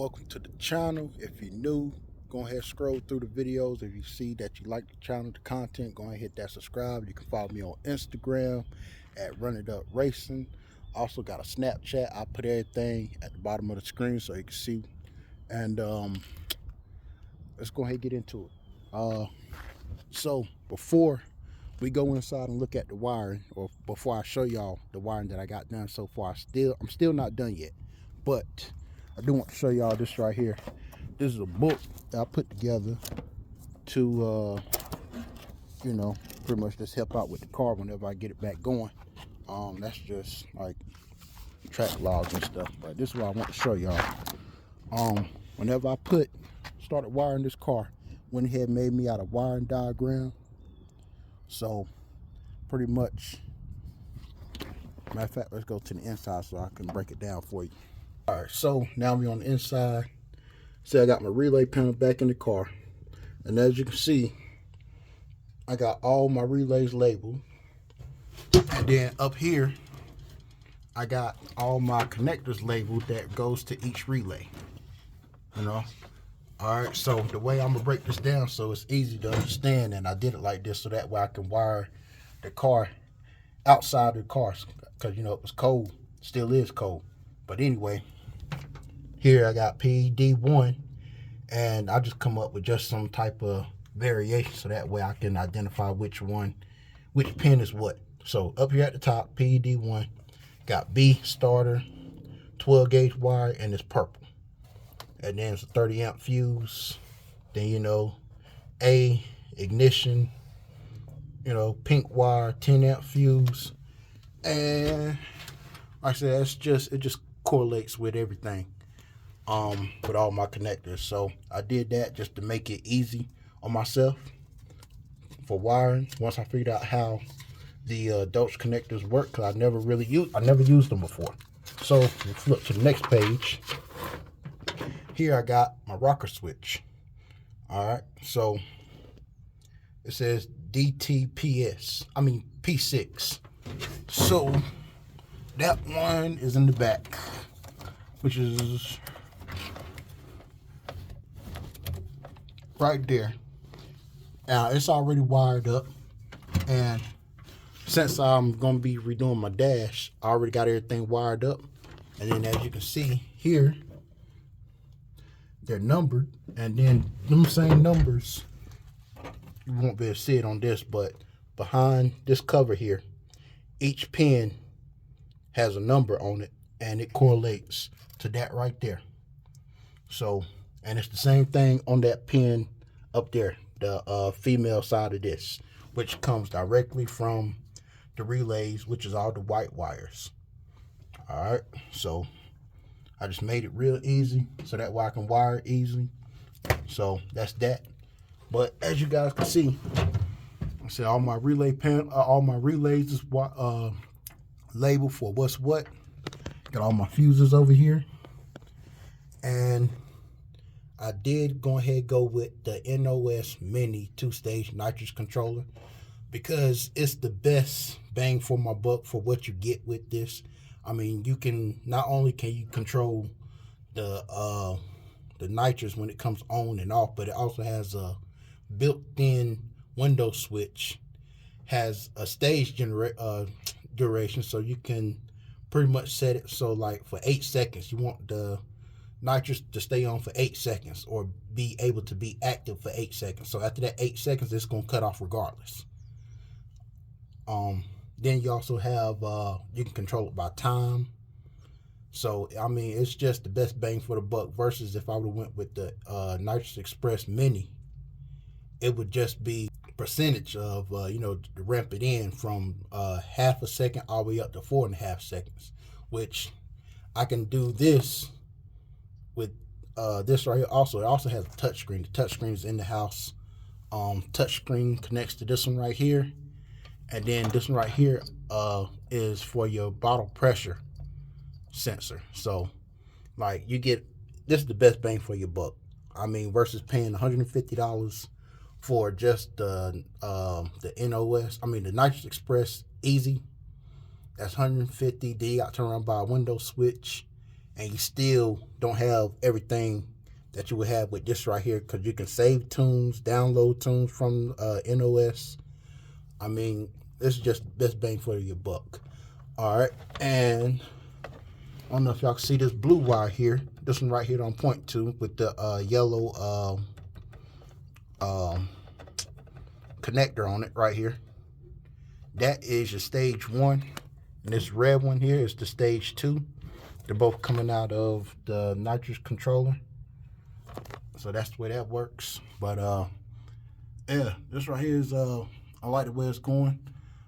welcome to the channel. If you're new, go ahead and scroll through the videos. If you see that you like the channel, the content, go ahead and hit that subscribe. You can follow me on Instagram at Run It Up Racing. Also got a Snapchat. I put everything at the bottom of the screen so you can see. And let's go ahead and get into it. So before we go inside and look at the wiring, or before I show y'all the wiring that I got done so far, I'm still not done yet, but I do want to show y'all this right here. This is a book that I put together to pretty much just help out with the car whenever I get it back going. That's just like track logs and stuff, but this is what I want to show y'all. Whenever I started wiring this car, went ahead and made me out a wiring diagram. So pretty much, matter of fact, let's go to the inside so I can break it down for you. All right, so now we're on the inside. See, I got my relay panel back in the car, and as you can see, I got all my relays labeled. And then up here, I got all my connectors labeled that goes to each relay. All right, so the way I'm gonna break this down so it's easy to understand, and I did it like this so that way I can wire the car outside the car, because it was cold, still is cold. But anyway, here I got PED1, and I just come up with just some type of variation so that way I can identify which pin is what. So up here at the top, PED1, got B starter, 12 gauge wire, and it's purple. And then it's a 30 amp fuse. Then A ignition, pink wire, 10 amp fuse. And like I said, it just correlates with everything, with all my connectors. So I did that just to make it easy on myself for wiring. Once I figured out how the Dutch connectors work, because I never used them before. So we'll flip to the next page. Here I got my rocker switch. All right, so it says P6. So that one is in the back, which is right there. Now it's already wired up, and since I'm gonna be redoing my dash, I already got everything wired up. And then as you can see here, they're numbered, and then them same numbers, you won't be able to see it on this, but behind this cover here, each pin has a number on it, and it correlates to that right there. So, and it's the same thing on that pin up there, the female side of this, which comes directly from the relays, which is all the white wires. All right, so I just made it real easy so that way I can wire it easily. So that's that. But as you guys can see, I said all my relays is labeled for what's what. Got all my fuses over here. And I did go with the NOS Mini 2-stage nitrous controller, because it's the best bang for my buck for what you get with this. I mean, you can not only control the nitrous when it comes on and off, but it also has a built-in window switch, has a stage duration, so you can pretty much set it so like for 8 seconds you want the nitrous to stay on for 8 seconds, or be able to be active for 8 seconds. So after that 8 seconds, it's gonna cut off regardless. Then you also have you can control it by time. So I mean, it's just the best bang for the buck, versus if I would have went with the Nitrous Express Mini, it would just be percentage of to ramp it in from half a second all the way up to 4.5 seconds, which I can do this with this right here. Also, it also has a touchscreen. The touchscreen is in the house. Touchscreen connects to this one right here. And then this one right here is for your bottle pressure sensor. So, like, this is the best bang for your buck. I mean, versus paying $150 for just the NOS. I mean, the Nitrous Express Easy. That's $150. Then you got to turn around by a window switch, and you still don't have everything that you would have with this right here, because you can save tunes, download tunes from NOS. I mean, this is just best bang for your buck. All right, and I don't know if y'all can see this blue wire here. This one right here that I'm pointing to with the yellow connector on it right here. That is your stage 1. And this red one here is the stage 2. They're both coming out of the Nitrous controller. So that's the way that works. But yeah, this right here is I like the way it's going.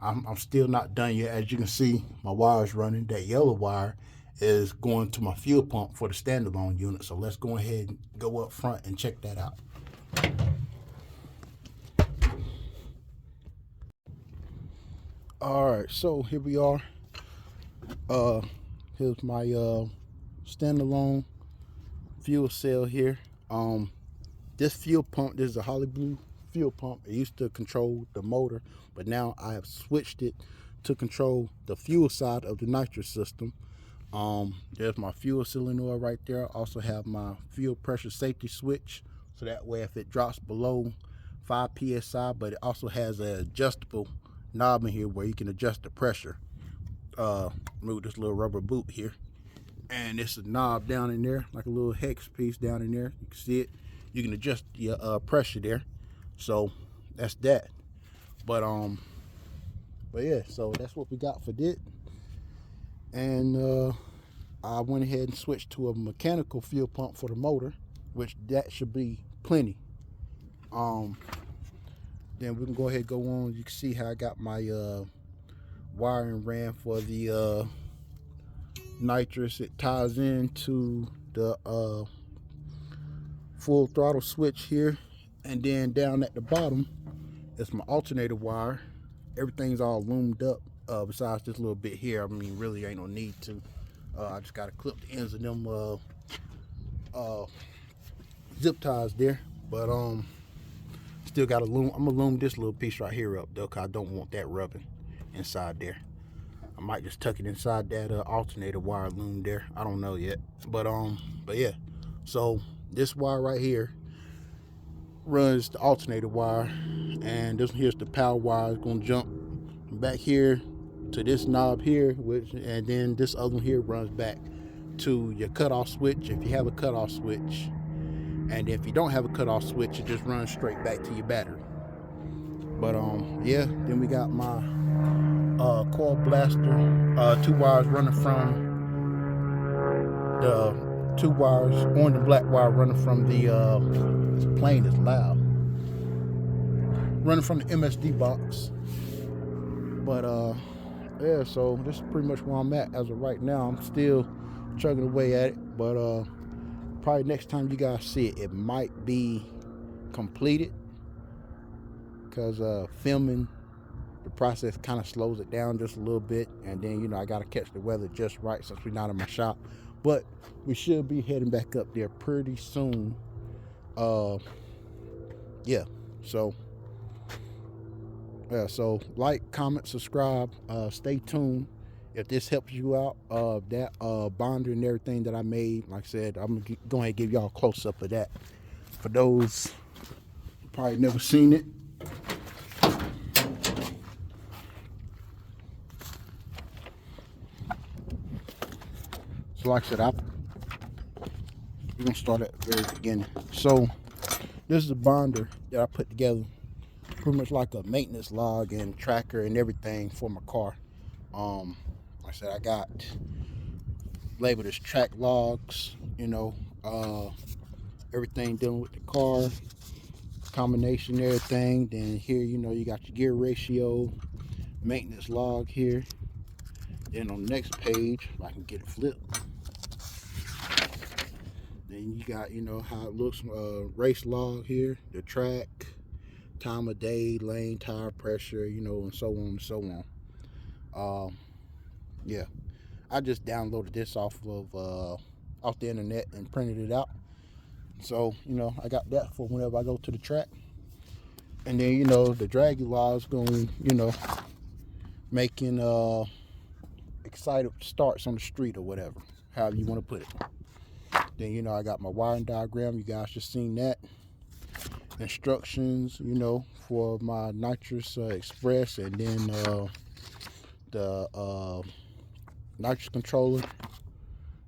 I'm still not done yet. As you can see, my wire is running. That yellow wire is going to my fuel pump for the standalone unit. So let's go ahead and go up front and check that out. All right, so here we are. Here's my standalone fuel cell here. This fuel pump, this is a Holly Blue fuel pump. It used to control the motor, but now I have switched it to control the fuel side of the nitrous system. There's my fuel solenoid right there. I also have my fuel pressure safety switch, so that way if it drops below 5 psi, but it also has an adjustable knob in here where you can adjust the pressure. Remove this little rubber boot here, and it's a knob down in there, like a little hex piece down in there. You can see it. You can adjust your pressure there. So that's that. But yeah, so that's what we got for this. And I went ahead and switched to a mechanical fuel pump for the motor, which that should be plenty. Then we can go ahead and go on. You can see how I got my wiring ran for the nitrous. It ties into the full throttle switch here, and then down at the bottom is my alternator wire. Everything's all loomed up besides this little bit here. I mean, really ain't no need to. I just gotta clip the ends of them zip ties there, but still gotta loom. I'm gonna loom this little piece right here up though, cause I don't want that rubbing inside there. I might just tuck it inside that alternator wire loom there. I don't know yet, but yeah. So this wire right here runs the alternator wire, and this one here's the power wire. It's gonna jump back here to this knob here, and then this other one here runs back to your cutoff switch if you have a cutoff switch, and if you don't have a cutoff switch, it just runs straight back to your battery. But yeah, then we got my coil blaster, 2 wires running from the 2 wires, orange and black wire running from the this plane is loud, running from the MSD box. But yeah, so this is pretty much where I'm at as of right now. I'm still chugging away at it, but probably next time you guys see it, it might be completed, because filming the process kind of slows it down just a little bit, and then, you know, I got to catch the weather just right since we're not in my shop. But we should be heading back up there pretty soon. Yeah, so so like, comment, subscribe, stay tuned. If this helps you out, that bonder and everything that I made, like I said, I'm gonna go ahead and give y'all a close-up of that. For those who probably never seen it, so like I said, we're gonna start at the very beginning. So this is a bonder that I put together, pretty much like a maintenance log and tracker and everything for my car. Like I said, I got labeled as track logs, you know, everything dealing with the car, combination, everything. Then here, you know, you got your gear ratio, maintenance log here. Then on the next page, if I can get it flipped, then you got, you know, how it looks, race log here, the track, time of day, lane, tire pressure, you know, and so on and so on. Yeah, I just downloaded this off the internet and printed it out. So, you know, I got that for whenever I go to the track. And then, you know, the draggy log is going, you know, making excited starts on the street or whatever, however you want to put it. Then, you know, I got my wiring diagram. You guys just seen that. Instructions, you know, for my Nitrous Express, and then the Nitrous controller.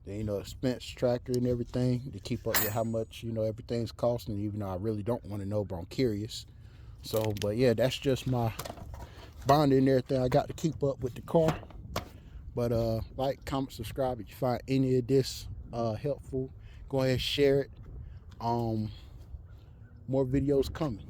Then, you know, expense tracker and everything to keep up with how much, you know, everything's costing, even though I really don't want to know, but I'm curious. So, but yeah, that's just my bonding and everything I got to keep up with the car. But like, comment, subscribe if you find any of this helpful. Go ahead and share it. More videos coming.